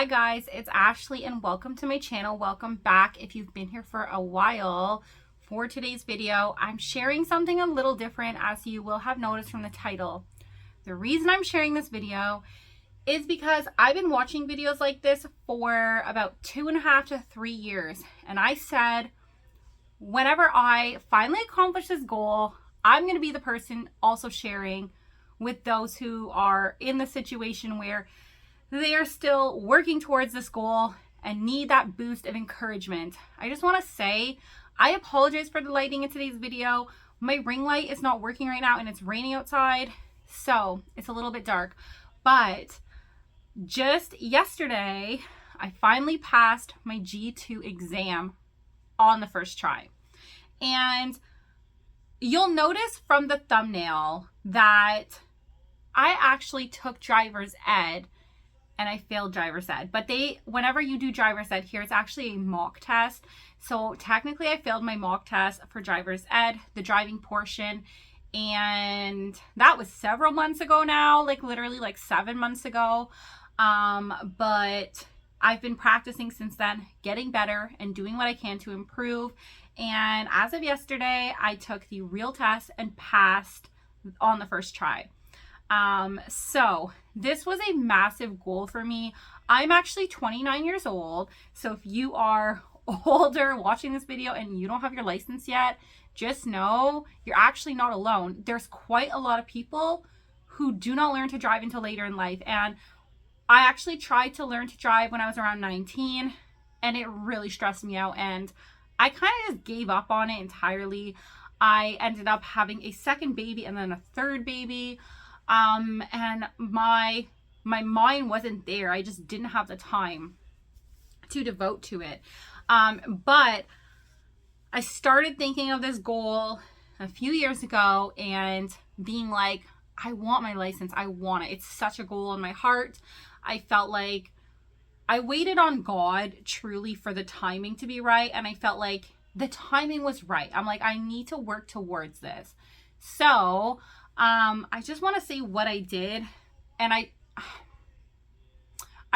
Hi guys, it's Ashley and welcome to my channel. Welcome back if you've been here for a while. For today's video, I'm sharing something a little different, as you will have noticed from the title. The reason I'm sharing this video is because I've been watching videos like this for about 2.5 to 3 years, and I said whenever I finally accomplish this goal, I'm going to be the person also sharing with those who are in the situation where they are still working towards this goal and need that boost of encouragement. I just want to say, I apologize for the lighting in today's video. My ring light is not working right now and it's raining outside, so it's a little bit dark. But just yesterday, I finally passed my G2 exam on the first try. And you'll notice from the thumbnail that I actually took driver's ed and I failed driver's ed. But whenever you do driver's ed here, it's actually a mock test. So technically I failed my mock test for driver's ed, the driving portion. And that was several months ago now, like literally like 7 months ago. But I've been practicing since then, getting better and doing what I can to improve. And as of yesterday, I took the real test and passed on the first try. So this was a massive goal for me. I'm actually 29 years old. So if you are older watching this video and you don't have your license yet, just know you're actually not alone. There's quite a lot of people who do not learn to drive until later in life. And I actually tried to learn to drive when I was around 19 and it really stressed me out. And I kind of just gave up on it entirely. I ended up having a second baby and then a third baby. And my mind wasn't there. I just didn't have the time to devote to it. But I started thinking of this goal a few years ago and being like, I want my license. I want it. It's such a goal in my heart. I felt like I waited on God truly for the timing to be right. And I felt like the timing was right. I'm like, I need to work towards this. So I just want to say what I did, and I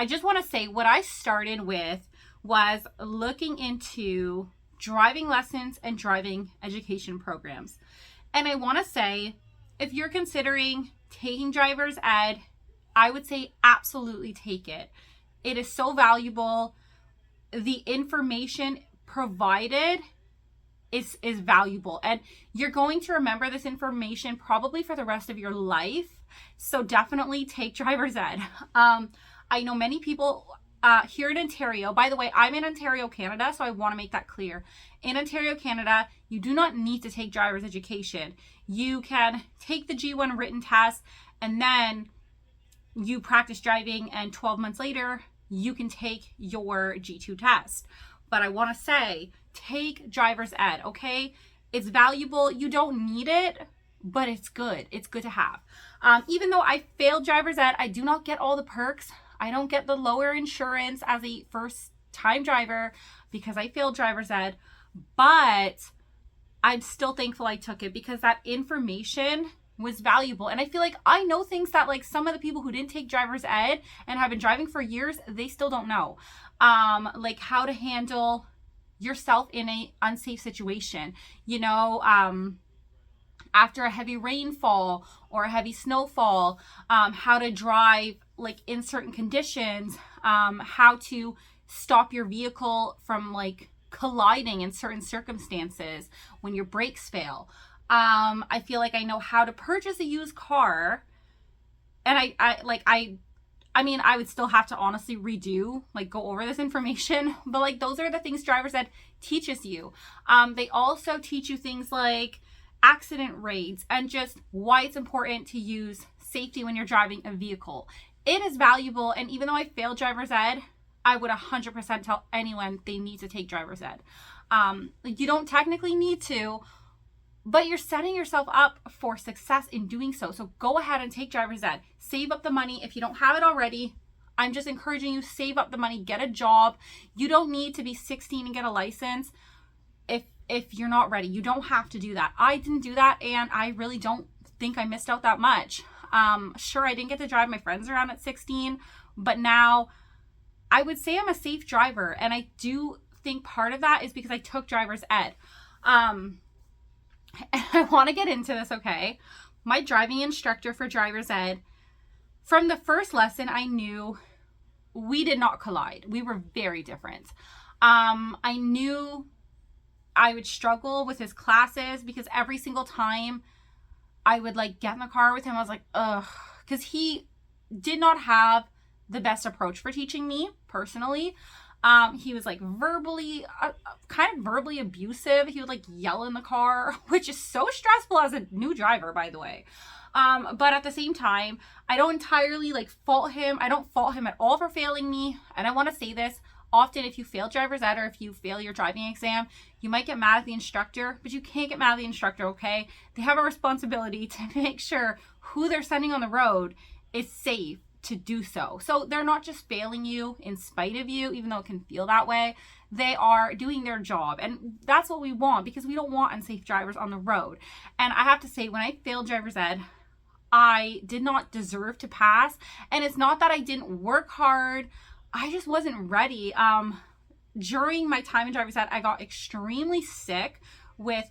just want to say what I started with was looking into driving lessons and driving education programs. And I want to say, if you're considering taking driver's ed, I would say absolutely take it. It is so valuable. The information provided is valuable, and you're going to remember this information probably for the rest of your life. So definitely take driver's ed. I know many people here in Ontario, by the way, I'm in Ontario, Canada, so I want to make that clear. In Ontario, Canada, you do not need to take driver's education. You can take the G1 written test and then you practice driving, and 12 months later, you can take your G2 test. But I want to say, take driver's ed, okay? It's valuable. You don't need it, but it's good. It's good to have. Even though I failed driver's ed, I do not get all the perks. I don't get the lower insurance as a first-time driver because I failed driver's ed, but I'm still thankful I took it because that information was valuable. And I feel like I know things that like some of the people who didn't take driver's ed and have been driving for years, they still don't know. Like how to handle yourself in a unsafe situation, after a heavy rainfall or a heavy snowfall, how to drive like in certain conditions, how to stop your vehicle from like colliding in certain circumstances when your brakes fail. I feel like I know how to purchase a used car, and I mean, I would still have to honestly go over this information, but like those are the things driver's ed teaches you. They also teach you things like accident rates and just why it's important to use safety when you're driving a vehicle. It is valuable, and even though I failed driver's ed, I would 100% tell anyone they need to take driver's ed. You don't technically need to, but you're setting yourself up for success in doing so. So go ahead and take driver's ed. Save up the money. If you don't have it already, I'm just encouraging you, save up the money, get a job. You don't need to be 16 and get a license if you're not ready. You don't have to do that. I didn't do that, and I really don't think I missed out that much. Sure, I didn't get to drive my friends around at 16, but now I would say I'm a safe driver, and I do think part of that is because I took driver's ed. And I want to get into this, okay? My driving instructor for driver's ed, from the first lesson, I knew we did not collide. We were very different. I knew I would struggle with his classes because every single time I would like get in the car with him, I was like, ugh, because he did not have the best approach for teaching me personally. He was like kind of verbally abusive. He would like yell in the car, which is so stressful as a new driver, by the way. But at the same time, I don't entirely like fault him. I don't fault him at all for failing me. And I want to say this, often if you fail driver's ed or if you fail your driving exam, you might get mad at the instructor, but you can't get mad at the instructor, okay? They have a responsibility to make sure who they're sending on the road is safe to do so. So they're not just failing you in spite of you, even though it can feel that way. They are doing their job, and that's what we want, because we don't want unsafe drivers on the road. And I have to say, when I failed driver's ed, I did not deserve to pass. And it's not that I didn't work hard, I just wasn't ready. During my time in driver's ed, I got extremely sick with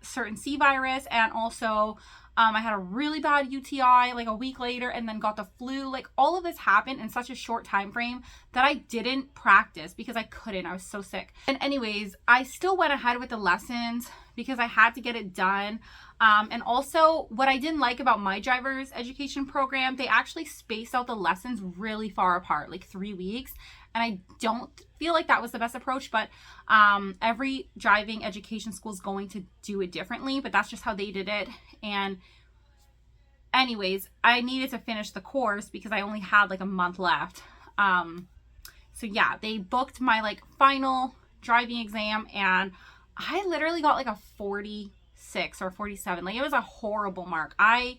certain C virus, and also I had a really bad UTI like a week later, and then got the flu. Like, all of this happened in such a short time frame that I didn't practice because I couldn't. I was so sick. And anyways, I still went ahead with the lessons because I had to get it done. And also, what I didn't like about my driver's education program, they actually spaced out the lessons really far apart, like 3 weeks. And I don't feel like that was the best approach, but every driving education school is going to do it differently, but that's just how they did it. And anyways, I needed to finish the course because I only had like a month left. So yeah, they booked my like final driving exam, and I literally got like a 46 or 47. Like, it was a horrible mark. I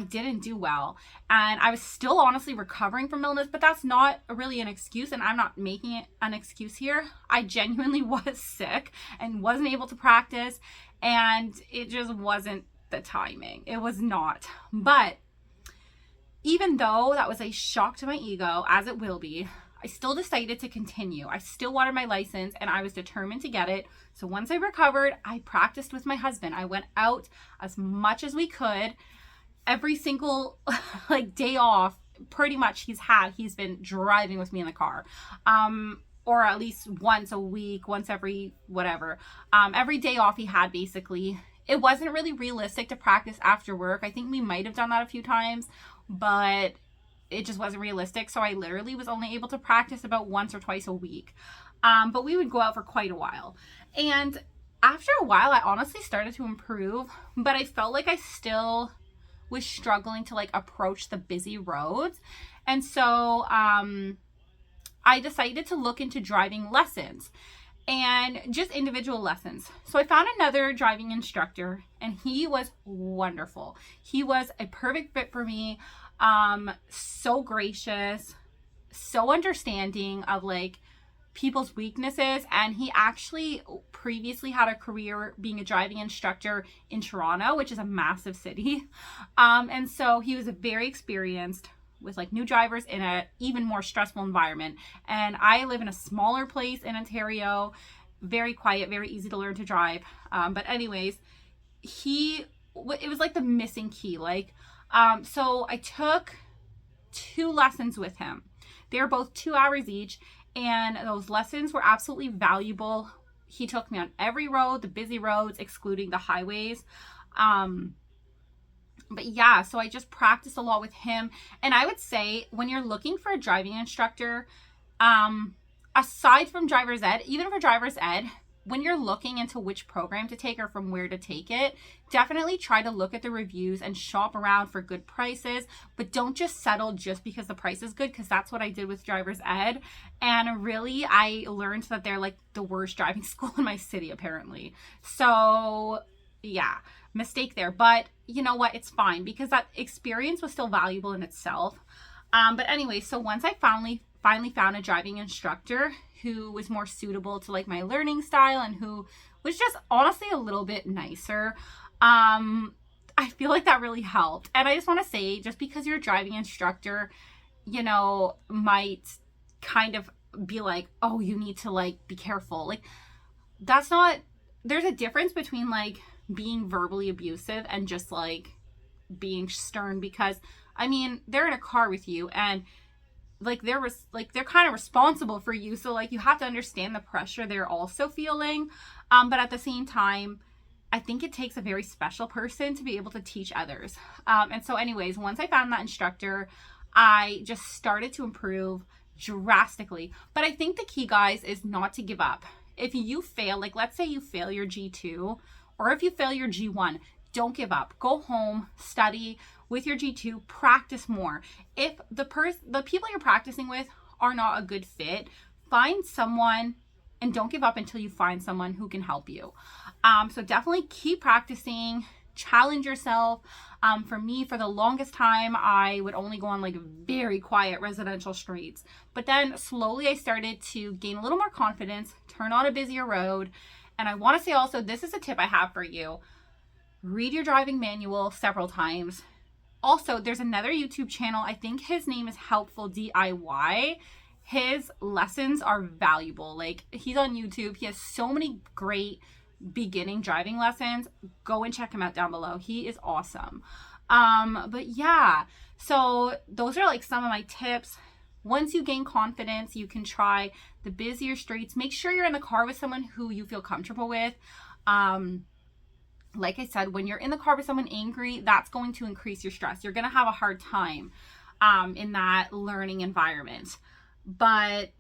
didn't do well, and I was still honestly recovering from illness, but that's not really an excuse, and I'm not making it an excuse here. I genuinely was sick and wasn't able to practice, and it just wasn't the timing. It was not. But even though that was a shock to my ego, as it will be, I still decided to continue. I still wanted my license, and I was determined to get it. So once I recovered, I practiced with my husband. I went out as much as we could. Every single like day off, pretty much he's been driving with me in the car. Or at least once a week, once every whatever. Every day off he had, basically. It wasn't really realistic to practice after work. I think we might have done that a few times, but it just wasn't realistic. So I literally was only able to practice about once or twice a week. But we would go out for quite a while. And after a while, I honestly started to improve, but I felt like I still was struggling to like approach the busy roads. And so I decided to look into driving lessons and just individual lessons. So I found another driving instructor, and he was wonderful. He was a perfect fit for me. So gracious, so understanding of like people's weaknesses, and he actually previously had a career being a driving instructor in Toronto, which is a massive city. And so he was very experienced with like new drivers in a even more stressful environment. And I live in a smaller place in Ontario, very quiet, very easy to learn to drive. But anyways, it was like the missing key. Like, so I took 2 lessons with him. They were both 2 hours each, and those lessons were absolutely valuable. He took me on every road, the busy roads, excluding the highways. But yeah, so I just practiced a lot with him. And I would say, when you're looking for a driving instructor, aside from driver's ed, even for driver's ed, when you're looking into which program to take or from where to take it, definitely try to look at the reviews and shop around for good prices, but don't just settle just because the price is good, because that's what I did with driver's ed. And really, I learned that they're like the worst driving school in my city, apparently. So yeah, mistake there. But you know what? It's fine, because that experience was still valuable in itself. But anyway, so once I finally found a driving instructor who was more suitable to like my learning style, and who was just honestly a little bit nicer, I feel like that really helped. And I just want to say, just because your driving instructor, you know, might kind of be like, oh, you need to like be careful. Like, that's not, there's a difference between like being verbally abusive and just like being stern, because I mean, they're in a car with you and like they're kind of responsible for you, so like you have to understand the pressure they're also feeling, but at the same time, I think it takes a very special person to be able to teach others. And so anyways, once I found that instructor, I just started to improve drastically. But I think the key, guys, is not to give up. If you fail, like let's say you fail your G2, or if you fail your G1, don't give up. Go home, study with your G2, practice more. If the people you're practicing with are not a good fit, find someone, and don't give up until you find someone who can help you. So definitely keep practicing, challenge yourself. For me, for the longest time, I would only go on like very quiet residential streets. But then slowly I started to gain a little more confidence, turn on a busier road. And I want to say also, this is a tip I have for you. Read your driving manual several times. Also, there's another YouTube channel. I think his name is Helpful DIY. His lessons are valuable. Like, he's on YouTube. He has so many great beginning driving lessons. Go and check him out down below. He is awesome. But yeah, so those are like some of my tips. Once you gain confidence, you can try the busier streets. Make sure you're in the car with someone who you feel comfortable with. Like I said, when you're in the car with someone angry, that's going to increase your stress. You're going to have a hard time in that learning environment. But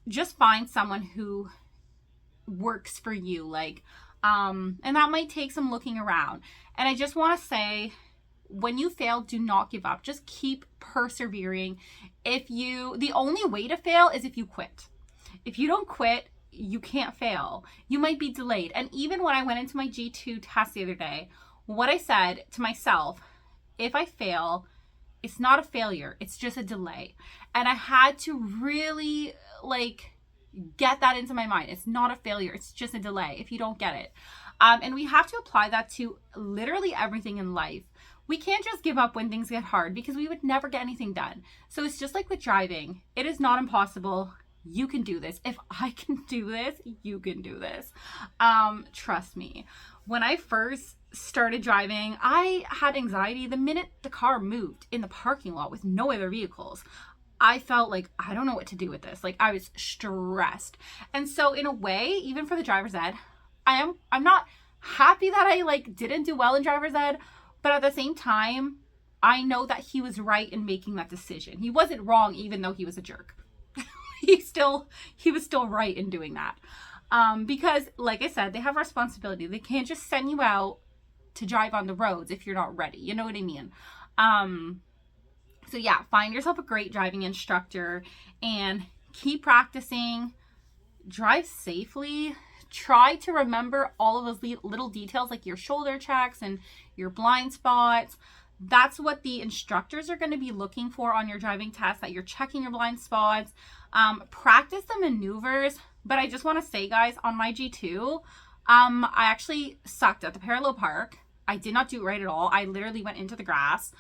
just find someone who works for you, like, and that might take some looking around. And I just want to say, when you fail, do not give up. Just keep persevering. The only way to fail is if you quit. If you don't quit, you can't fail. You might be delayed. And even when I went into my G2 test the other day, what I said to myself, if I fail, it's not a failure, it's just a delay. And I had to really like get that into my mind. It's not a failure, it's just a delay if you don't get it. And we have to apply that to literally everything in life. We can't just give up when things get hard, because we would never get anything done. So it's just like with driving. It is not impossible. You can do this. If I can do this, you can do this. Trust me. When I first started driving, I had anxiety the minute the car moved in the parking lot with no other vehicles. I felt like, I don't know what to do with this. Like, I was stressed. And so in a way, even for the driver's ed, I'm not happy that I like didn't do well in driver's ed, but at the same time, I know that he was right in making that decision. He wasn't wrong, even though he was a jerk. He was still right in doing that. Because like I said, they have a responsibility. They can't just send you out to drive on the roads if you're not ready. You know what I mean? So yeah, find yourself a great driving instructor and keep practicing. Drive safely. Try to remember all of those little details, like your shoulder checks and your blind spots. That's what the instructors are going to be looking for on your driving test, that you're checking your blind spots. Practice the maneuvers. But I just want to say, guys, on my G2, I actually sucked at the parallel park. I did not do it right at all. I literally went into the grass.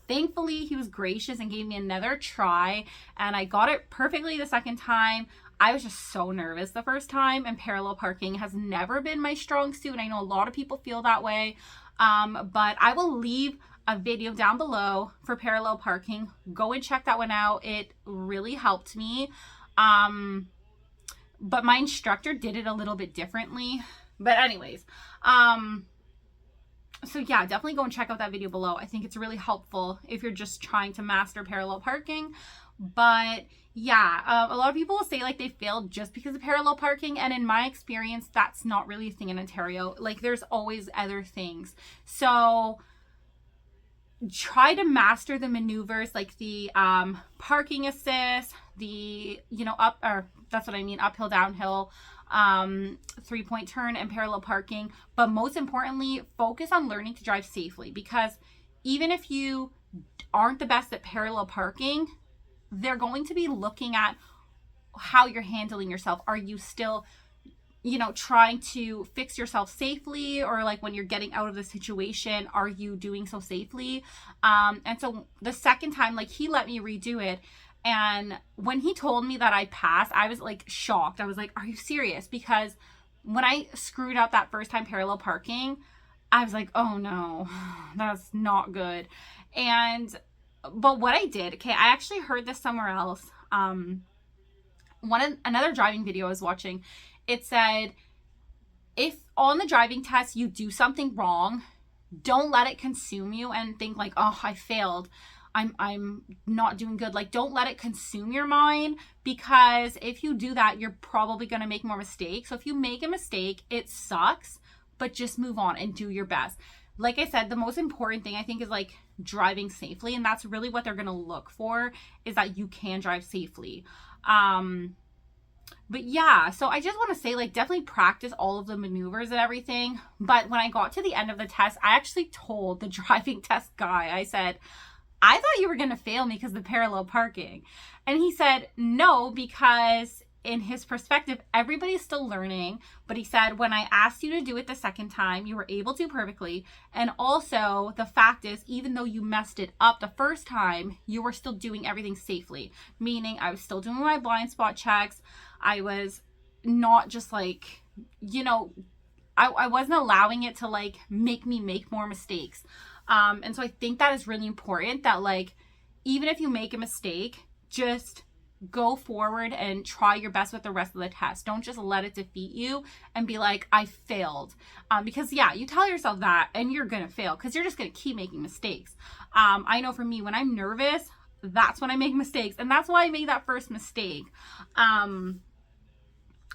Thankfully, he was gracious and gave me another try, and I got it perfectly the second time. I was just so nervous the first time, and parallel parking has never been my strong suit, and I know a lot of people feel that way. But I will leave a video down below for parallel parking. Go and check that one out. It really helped me. But my instructor did it a little bit differently. But anyways, so yeah, definitely go and check out that video below. I think it's really helpful if you're just trying to master parallel parking. But yeah, a lot of people will say like they failed just because of parallel parking, and in my experience, that's not really a thing in Ontario. Like, there's always other things. So try to master the maneuvers, like the parking assist, the uphill, downhill, 3-point turn, and parallel parking. But most importantly, focus on learning to drive safely, because even if you aren't the best at parallel parking, they're going to be looking at how you're handling yourself. Are you still, trying to fix yourself safely? Or like when you're getting out of the situation, are you doing so safely? And so the second time, like, he let me redo it, And when he told me that I passed, I was like shocked. I was like, are you serious? Because when I screwed up that first time parallel parking, I was like, oh no, that's not good. But what I did, okay, I actually heard this somewhere else. Another driving video I was watching, it said, if on the driving test you do something wrong, don't let it consume you and think like, oh, I failed. I'm not doing good. Like, don't let it consume your mind, because if you do that, you're probably going to make more mistakes. So if you make a mistake, it sucks, but just move on and do your best. Like I said, the most important thing I think is like driving safely. And that's really what they're going to look for, is that you can drive safely. But yeah, so I just want to say, like, definitely practice all of the maneuvers and everything. But when I got to the end of the test, I actually told the driving test guy, I said, I thought you were going to fail me because of the parallel parking. And he said, no, because in his perspective, everybody's still learning. But he said, when I asked you to do it the second time, you were able to perfectly. And also the fact is, even though you messed it up the first time, you were still doing everything safely. Meaning I was still doing my blind spot checks. I was not just like, you know, I wasn't allowing it to like make me make more mistakes. And so I think that is really important, that like, even if you make a mistake, just go forward and try your best with the rest of the test. Don't just let it defeat you and be like, I failed. Because yeah, you tell yourself that and you're going to fail because you're just going to keep making mistakes. I know for me, when I'm nervous, that's when I make mistakes. And that's why I made that first mistake.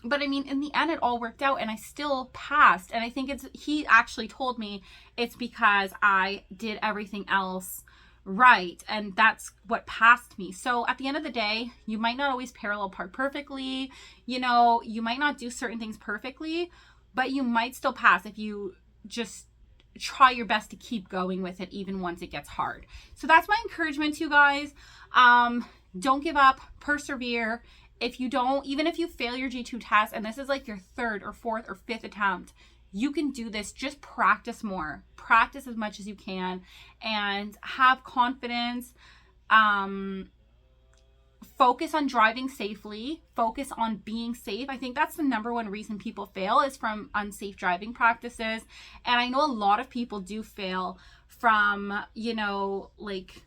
But I mean, in the end, it all worked out and I still passed. And I think he actually told me it's because I did everything else right. And that's what passed me. So at the end of the day, you might not always parallel park perfectly. You know, you might not do certain things perfectly, but you might still pass if you just try your best to keep going with it, even once it gets hard. So that's my encouragement to you guys. Don't give up, persevere. If you don't, even if you fail your G2 test, and this is like your third or fourth or fifth attempt, you can do this. Just practice more. Practice as much as you can and have confidence. Focus on driving safely. Focus on being safe. I think that's the number one reason people fail, is from unsafe driving practices. And I know a lot of people do fail from, you know, like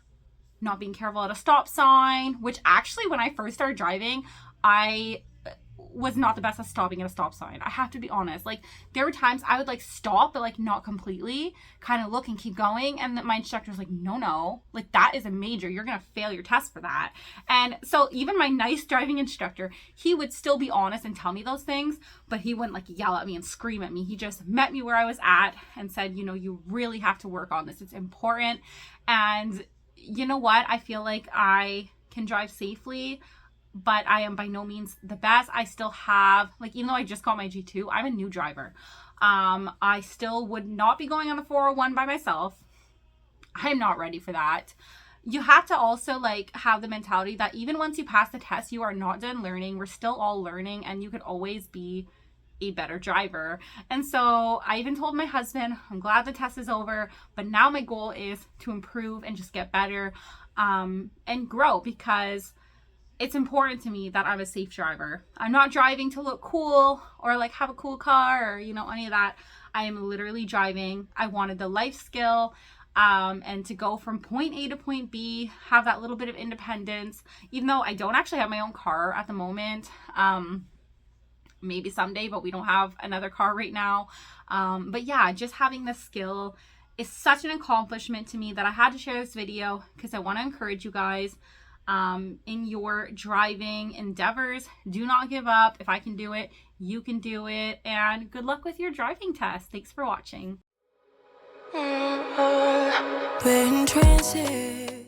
not being careful at a stop sign, which actually when I first started driving, I was not the best at stopping at a stop sign. I have to be honest. Like, there were times I would like stop, but like not completely, kind of look and keep going. And my instructor was like, no, like that is a major, you're going to fail your test for that. And so even my nice driving instructor, he would still be honest and tell me those things, but he wouldn't like yell at me and scream at me. He just met me where I was at and said, you know, you really have to work on this. It's important. And you know what? I feel like I can drive safely, but I am by no means the best. I still have, like, even though I just got my G2, I'm a new driver. I still would not be going on the 401 by myself. I'm not ready for that. You have to also like have the mentality that even once you pass the test, you are not done learning. We're still all learning, and you could always be a better driver. And so I even told my husband, I'm glad the test is over, but now my goal is to improve and just get better, and grow, because it's important to me that I'm a safe driver. I'm not driving to look cool or like have a cool car or, you know, any of that. I am literally driving. I wanted the life skill, and to go from point A to point B, have that little bit of independence, even though I don't actually have my own car at the moment. Maybe someday, but we don't have another car right now. But yeah, just having the skill is such an accomplishment to me that I had to share this video, because I want to encourage you guys in your driving endeavors. Do not give up. If I can do it, you can do it. And good luck with your driving test. Thanks for watching. We're in transit.